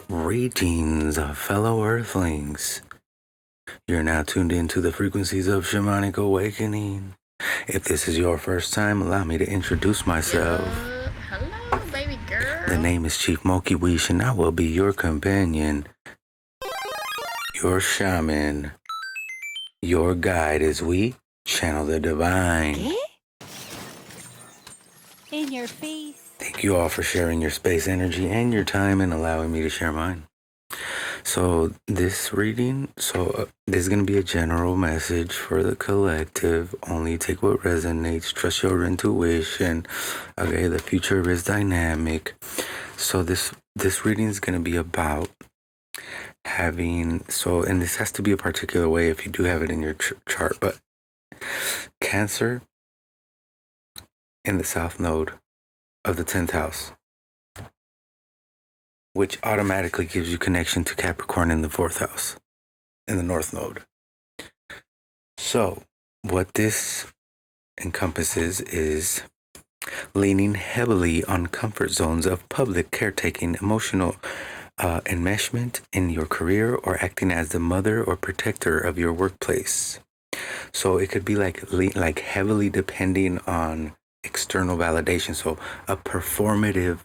Greetings, fellow Earthlings. You're now tuned into the frequencies of Shamanic Awakening. If this is your first time, allow me to introduce myself. Hello, baby girl. The name is Chief Moki Wish, and I will be your companion, your shaman, your guide as we channel the divine. In your face. Thank you all for sharing your space energy and your time and allowing me to share mine. So this reading, this is going to be a general message for the collective. Only take what resonates. Trust your intuition. Okay, the future is dynamic. So this reading is going to be about having, and this has to be a particular way if you do have it in your chart, but Cancer in the South Node of the 10th house, which automatically gives you connection to Capricorn in the 4th house, in the North Node. So, what this encompasses is leaning heavily on comfort zones of public caretaking, emotional enmeshment in your career, or acting as the mother or protector of your workplace. So it could be like heavily depending on external validation. So a performative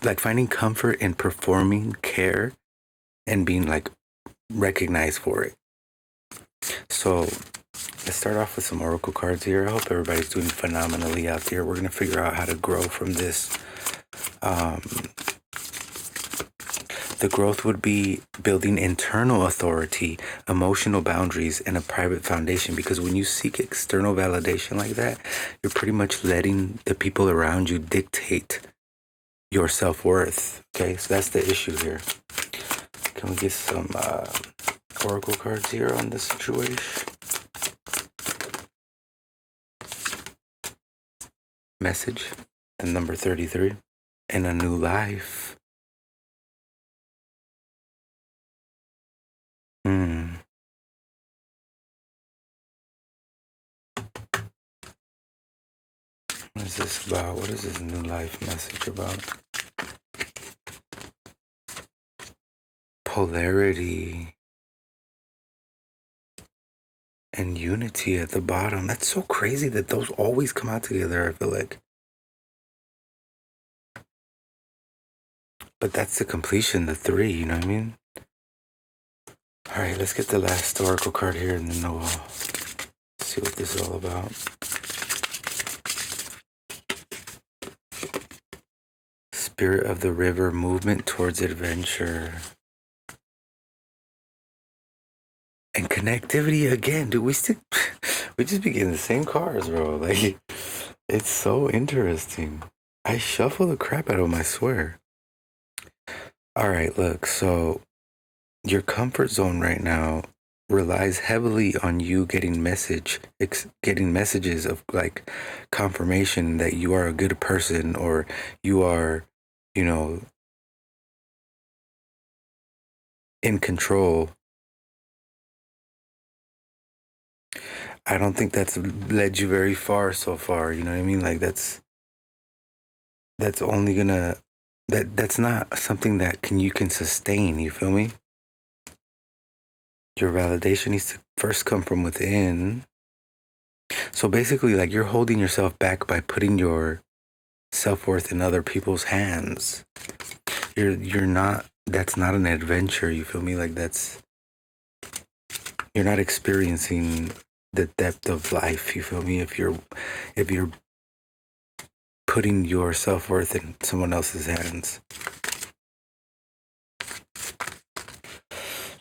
like finding comfort in performing care and being like recognized for it. So let's start off with some oracle cards here. I hope everybody's doing phenomenally out there. We're going to figure out how to grow from this. The growth would be building internal authority, emotional boundaries, and a private foundation. Because when you seek external validation like that, you're pretty much letting the people around you dictate your self-worth. Okay, so that's the issue here. Can we get some oracle cards here on this situation? Message, the number 33, and a new life. What is this about? What is this new life message about? Polarity and unity at the bottom. That's so crazy that those always come out together, I feel like. But that's the completion, the 3, you know what I mean? All right, let's get the last oracle card here and then we'll see what this is all about. Spirit of the river, movement towards adventure. And connectivity again, dude. We just be getting the same cards, bro. Like, it's so interesting. I shuffle the crap out of them, I swear. All right, look, so your comfort zone right now relies heavily on you getting messages of like confirmation that you are a good person, or you are, in control. I don't think that's led you very far so far, you know what I mean? Like that's only gonna, that's not something that you can sustain, you feel me? Your validation needs to first come from within. So basically, like, you're holding yourself back by putting your self-worth in other people's hands. You're not, that's not an adventure, you feel me? Like you're not experiencing the depth of life, you feel me? If you're putting your self-worth in someone else's hands.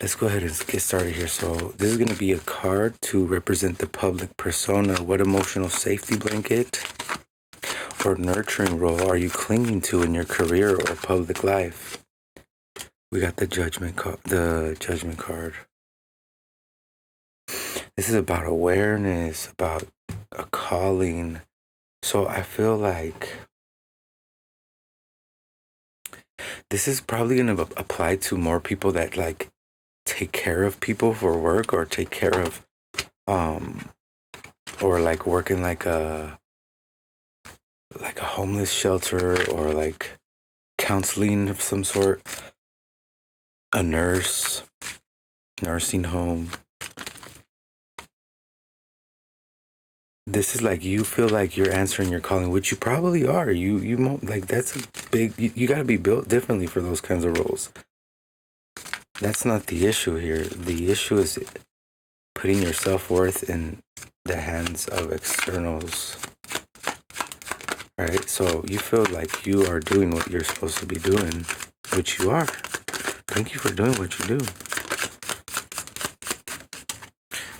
Let's go ahead and get started here. So this is going to be a card to represent the public persona. What emotional safety blanket or nurturing role are you clinging to in your career or public life? We got the judgment card. This is about awareness, about a calling. So I feel like this is probably going to apply to more people that like take care of people for work, or take care of or like working like a homeless shelter, or like counseling of some sort, a nurse, nursing home. This is like, you feel like you're answering your calling, which you probably are. Like, that's a big, you got to be built differently for those kinds of roles. That's not the issue here. The issue is putting your self-worth in the hands of externals, right? So you feel like you are doing what you're supposed to be doing, which you are. Thank you for doing what you do.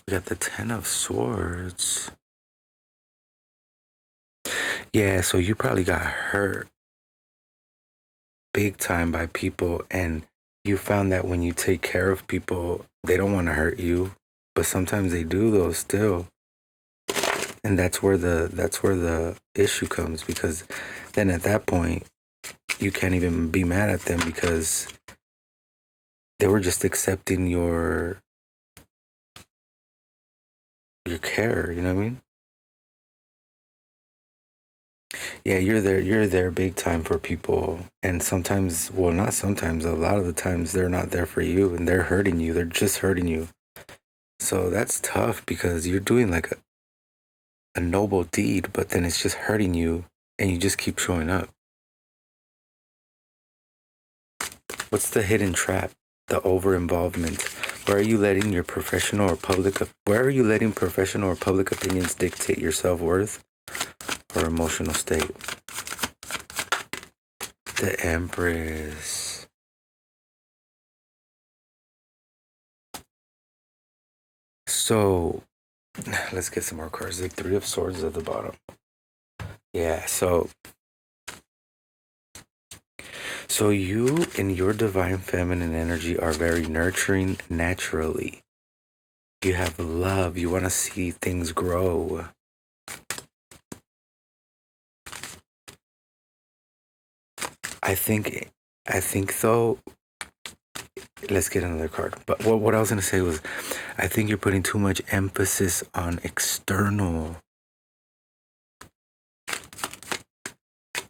We got the 10 of Swords. Yeah, so you probably got hurt big time by people, and you found that when you take care of people, they don't want to hurt you, but sometimes they do though still. And that's where the issue comes, because then at that point you can't even be mad at them, because they were just accepting your care, you know what I mean? Yeah, you're there big time for people. And sometimes, well, not sometimes, a lot of the times they're not there for you, and they're hurting you. They're just hurting you. So that's tough, because you're doing like a noble deed, but then it's just hurting you, and you just keep showing up. What's the hidden trap? The over involvement. Where are you letting professional or public opinions dictate your self-worth or emotional state? The Empress. So let's get some more cards. The 3 of Swords at the bottom. Yeah, so you in your divine feminine energy are very nurturing naturally. You have love. You want to see things grow. I think though, let's get another card. But what I was going to say was, I think you're putting too much emphasis on external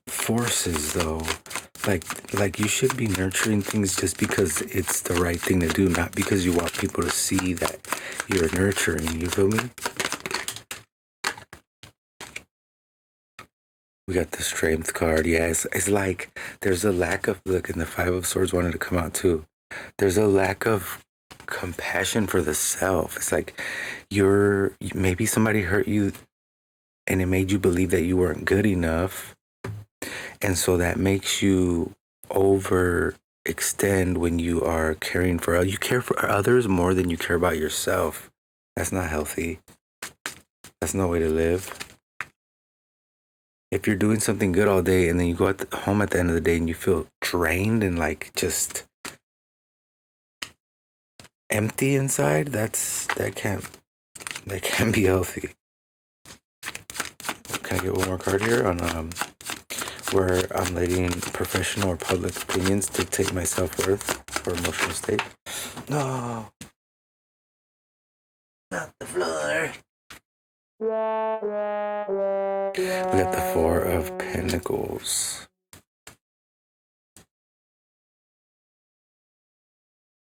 forces though. Like you should be nurturing things just because it's the right thing to do, not because you want people to see that you're nurturing. You feel me? We got the Strength card. Yeah, it's like there's a lack of, look, and the 5 of Swords wanted to come out too. There's a lack of compassion for the self. It's like maybe somebody hurt you and it made you believe that you weren't good enough. And so that makes you overextend when you are caring for others. You care for others more than you care about yourself. That's not healthy. That's no way to live. If you're doing something good all day and then you go home at the end of the day and you feel drained and like just empty inside, that can't be healthy. Can I get one more card here on where I'm letting professional or public opinions dictate my self-worth or emotional state? No, not the floor. We got the 4 of Pentacles.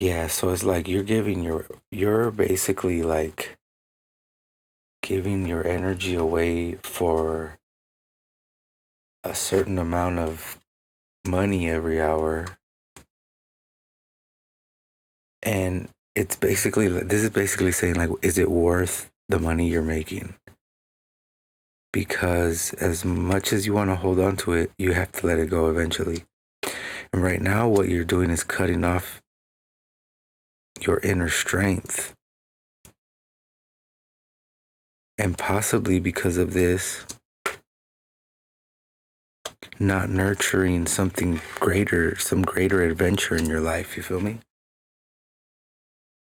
Yeah, so it's like you're basically like giving your energy away for a certain amount of money every hour. And this is basically saying, like, is it worth the money you're making? Because as much as you want to hold on to it, you have to let it go eventually. And right now, what you're doing is cutting off your inner strength. And possibly because of this, not nurturing something greater, some greater adventure in your life. You feel me?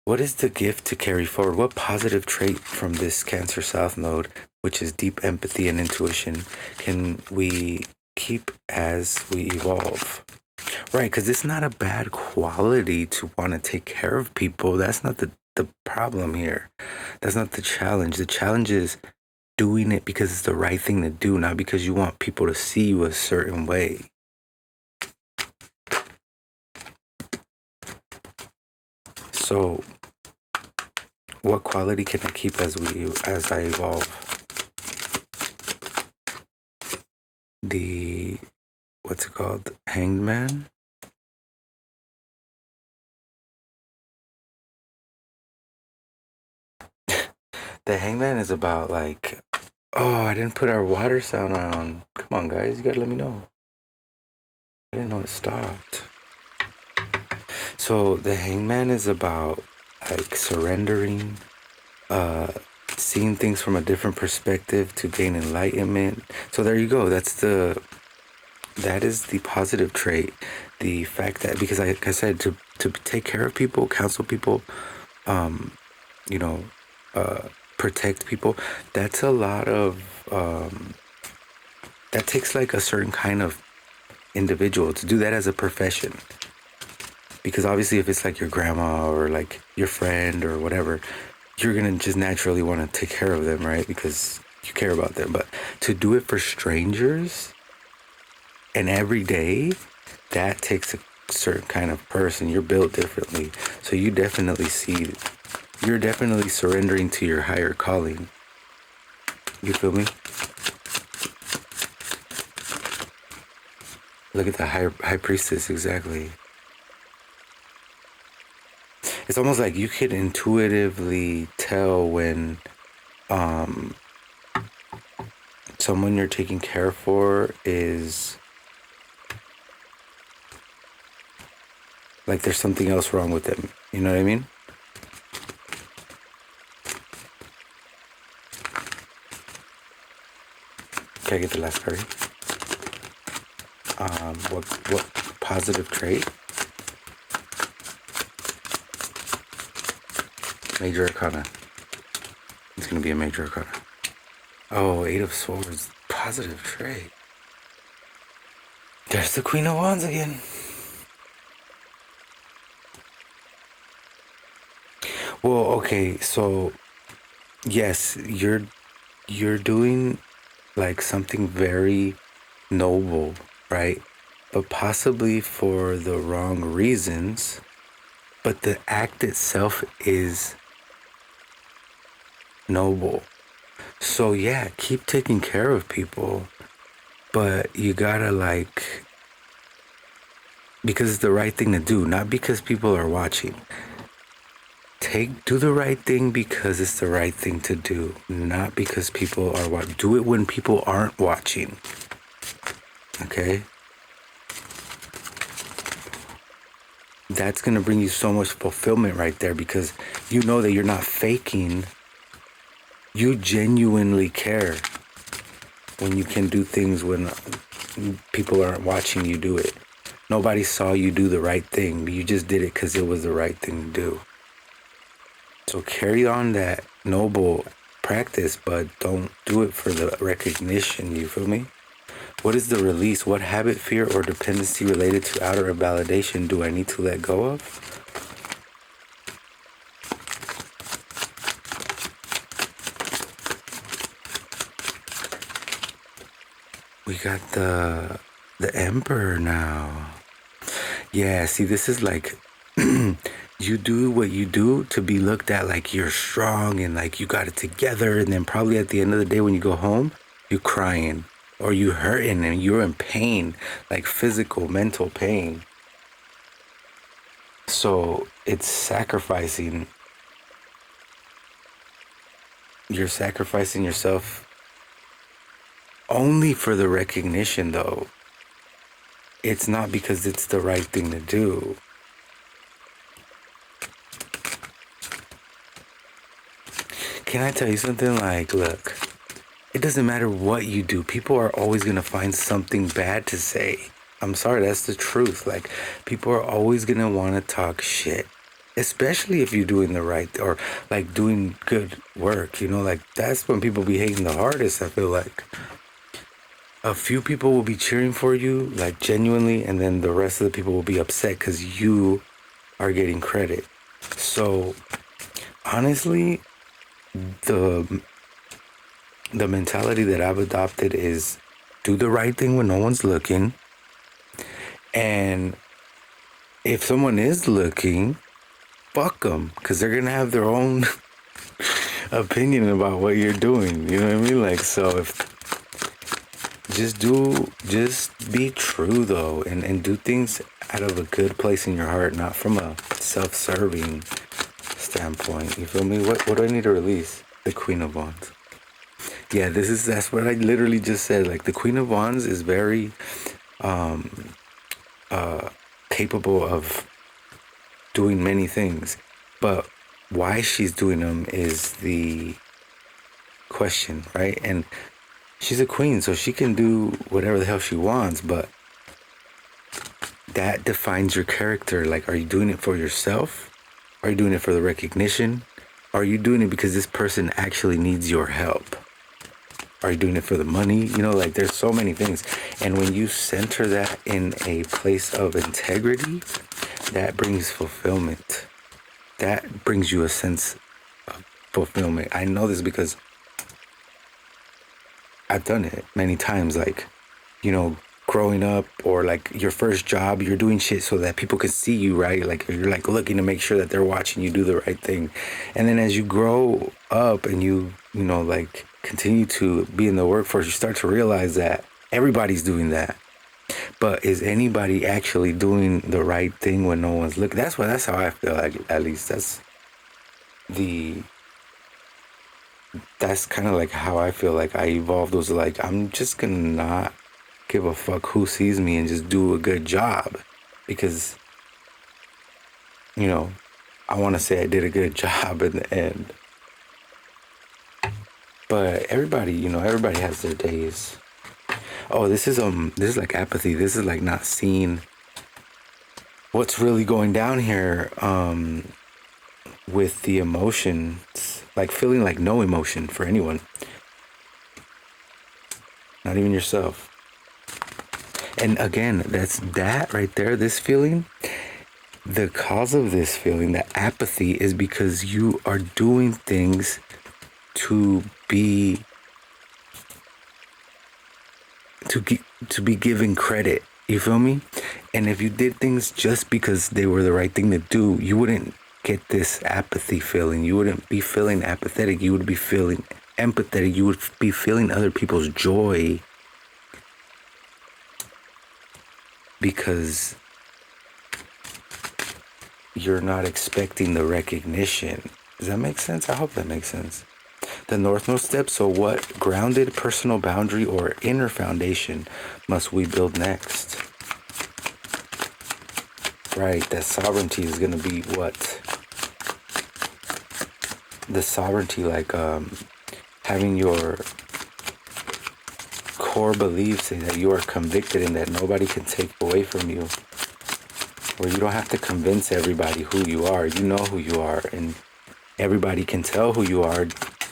What is the gift to carry forward? What positive trait from this Cancer South node, which is deep empathy and intuition, can we keep as we evolve? Right, because it's not a bad quality to want to take care of people. That's not the problem here. That's not the challenge. The challenge is doing it because it's the right thing to do, not because you want people to see you a certain way. So, what quality can I keep as I evolve? The, what's it called? Hanged Man? The hangman is about like, oh, I didn't put our water sound on. Come on, guys, you gotta let me know. I didn't know it stopped. So the hangman is about like surrendering, seeing things from a different perspective to gain enlightenment. So there you go. That is the positive trait. The fact that, because like I said, to take care of people, counsel people, you know, protect people, that's a lot of, that takes like a certain kind of individual to do that as a profession. Because obviously if it's like your grandma or like your friend or whatever, you're gonna just naturally want to take care of them, right? Because you care about them. But to do it for strangers and every day, that takes a certain kind of person. You're built differently. So you're definitely surrendering to your higher calling. You feel me? Look at the high priestess, exactly. It's almost like you could intuitively tell when someone you're taking care for is like there's something else wrong with them. You know what I mean? Can I get the last card? What positive trait? Major Arcana. It's gonna be a Major Arcana. Oh, Eight of Swords. Positive trait. There's the Queen of Wands again. Well, okay, so yes, you're doing like something very noble, right? But possibly for the wrong reasons. But the act itself is noble. So yeah, keep taking care of people, but you gotta like, because it's the right thing to do, not because people are watching. Do the right thing because it's the right thing to do, not because people are watching. Do it when people aren't watching. Okay? That's gonna bring you so much fulfillment right there, because you know that you're not faking. You genuinely care when you can do things when people aren't watching you do it. Nobody saw you do the right thing. You just did it because it was the right thing to do. So carry on that noble practice, but don't do it for the recognition. You feel me? What is the release? What habit, fear, or dependency related to outer validation do I need to let go of? We got the Emperor now. Yeah, see, this is like you do what you do to be looked at like you're strong and like you got it together, and then probably at the end of the day when you go home, you crying or you hurting and you're in pain, like physical, mental pain. So it's sacrificing. You're sacrificing yourself only for the recognition, though. It's not because it's the right thing to do. Can I tell you something? Like, look, it doesn't matter what you do. People are always going to find something bad to say. I'm sorry, that's the truth. Like, people are always going to want to talk shit. Especially if you're doing the right, or like doing good work, you know, like that's when people be hating the hardest. I feel like a few people will be cheering for you, like genuinely, and then the rest of the people will be upset because you are getting credit. So honestly, the the mentality that I've adopted is do the right thing when no one's looking. And if someone is looking, fuck them, because they're going to have their own opinion about what you're doing. You know what I mean? Like, so if just be true though, and do things out of a good place in your heart, not from a self-serving standpoint. You feel me? What do I need to release? The Queen of Wands. Yeah, that's what I literally just said. Like, the Queen of Wands is very capable of doing many things, but why she's doing them is the question, right? And she's a queen, so she can do whatever the hell she wants, but that defines your character. Like, are you doing it for yourself? Are you doing it for the recognition? Are you doing it because this person actually needs your help? Are you doing it for the money? You know, like, there's so many things. And when you center that in a place of integrity, that brings fulfillment. That brings you a sense of fulfillment. I know this because I've done it many times. Like, you know, growing up, or like your first job, you're doing shit so that people can see you, right? Like, you're like looking to make sure that they're watching you do the right thing. And then as you grow up and you know, like, continue to be in the workforce, you start to realize that everybody's doing that. But is anybody actually doing the right thing when no one's looking? That's how I feel. Like, at least that's kind of like how I feel. Like, I evolved. Was like, I'm just gonna not give a fuck who sees me and just do a good job, because, you know, I want to say I did a good job in the end. But everybody has their days. Oh, this is like apathy. This is like not seeing what's really going down here with the emotions, like feeling like no emotion for anyone, not even yourself. And again, that right there, this feeling, the cause of this feeling, the apathy, is because you are doing things to be given credit. You feel me? And if you did things just because they were the right thing to do, you wouldn't get this apathy feeling. You wouldn't be feeling apathetic. You would be feeling empathetic. You would be feeling other people's joy, because you're not expecting the recognition. Does that make sense? I hope that makes sense. The North Node step. So what grounded personal boundary or inner foundation must we build next? Right, that sovereignty is going to be what? The sovereignty, like having your core beliefs and that you are convicted and that nobody can take away from you. Where you don't have to convince everybody who you are. You know who you are, and everybody can tell who you are,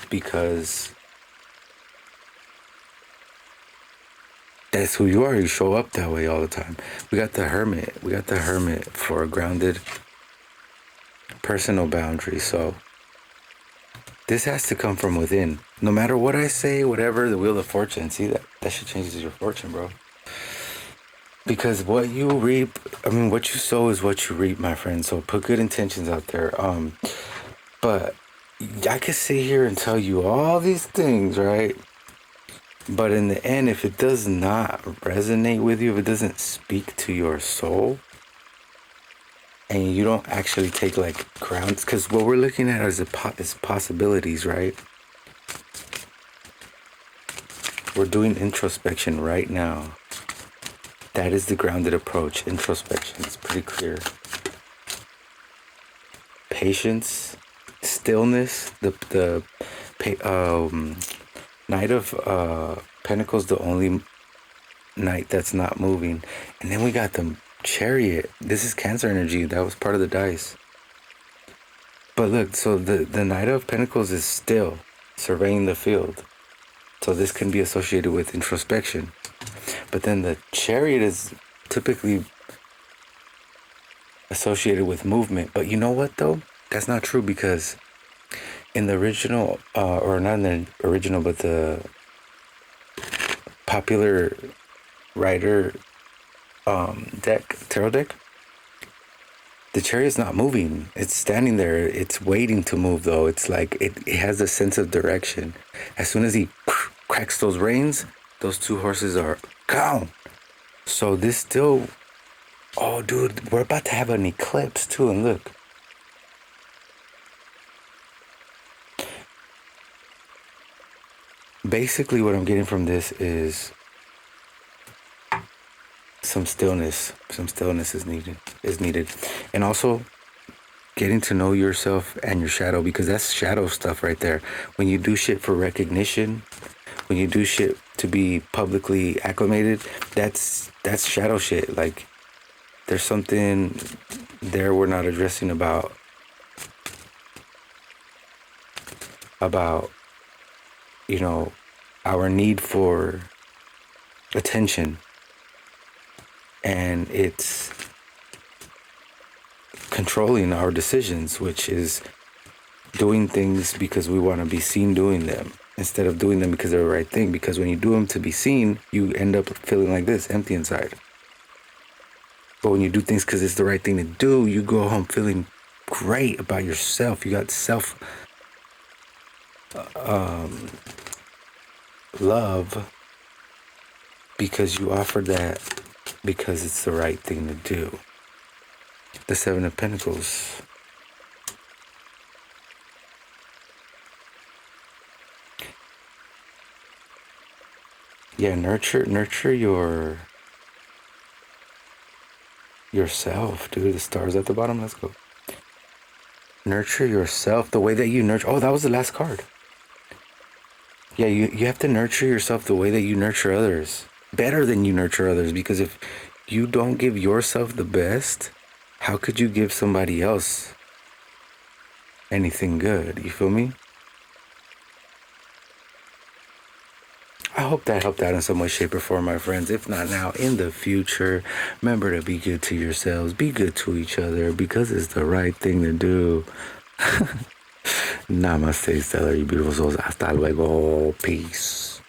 because that's who you are. You show up that way all the time. We got the Hermit. For a grounded personal boundary. So this has to come from within. No matter what I say, whatever, the Wheel of Fortune. See, that shit changes your fortune, bro. Because what you reap, what you sow is what you reap, my friend. So put good intentions out there. But I could sit here and tell you all these things, right? But in the end, if it does not resonate with you, if it doesn't speak to your soul, and you don't actually take like grounds, because what we're looking at is possibilities, right? We're doing introspection right now. That is the grounded approach. Introspection. It's pretty clear. Patience, stillness. The Knight of Pentacles, the only knight that's not moving. And then we got the Chariot. This is Cancer energy. That was part of the dice. But look, so the Knight of Pentacles is still surveying the field. So this can be associated with introspection. But then the Chariot is typically associated with movement. But you know what, though? That's not true, because in the original, or not in the original, but the popular writer deck, tarot deck, the chariot's not moving. It's standing there. It's waiting to move, though. It's like it has a sense of direction. As soon as he cracks those reins, those two horses are gone. So this still... Oh, dude, we're about to have an eclipse, too. And look. Basically, what I'm getting from this is some stillness. Some stillness is needed. And also getting to know yourself and your shadow, because that's shadow stuff right there. When you do shit for recognition, when you do shit to be publicly acclimated, that's shadow shit. Like, there's something there we're not addressing about you know, our need for attention. And it's controlling our decisions, which is doing things because we want to be seen doing them, instead of doing them because they're the right thing. Because when you do them to be seen, you end up feeling like this, empty inside. But when you do things because it's the right thing to do, you go home feeling great about yourself. You got self love because you offered that because it's the right thing to do. The Seven of Pentacles. Yeah, nurture yourself, dude. The stars at the bottom. Let's go. Nurture yourself the way that you nurture. Oh, that was the last card. Yeah, you have to nurture yourself the way that you nurture others. Better than you nurture others. Because if you don't give yourself the best, how could you give somebody else anything good? You feel me? I hope that helped out in some way, shape, or form, my friends. If not now, in the future, remember to be good to yourselves. Be good to each other because it's the right thing to do. Namaste, Stellar, you beautiful souls. Hasta luego. Peace.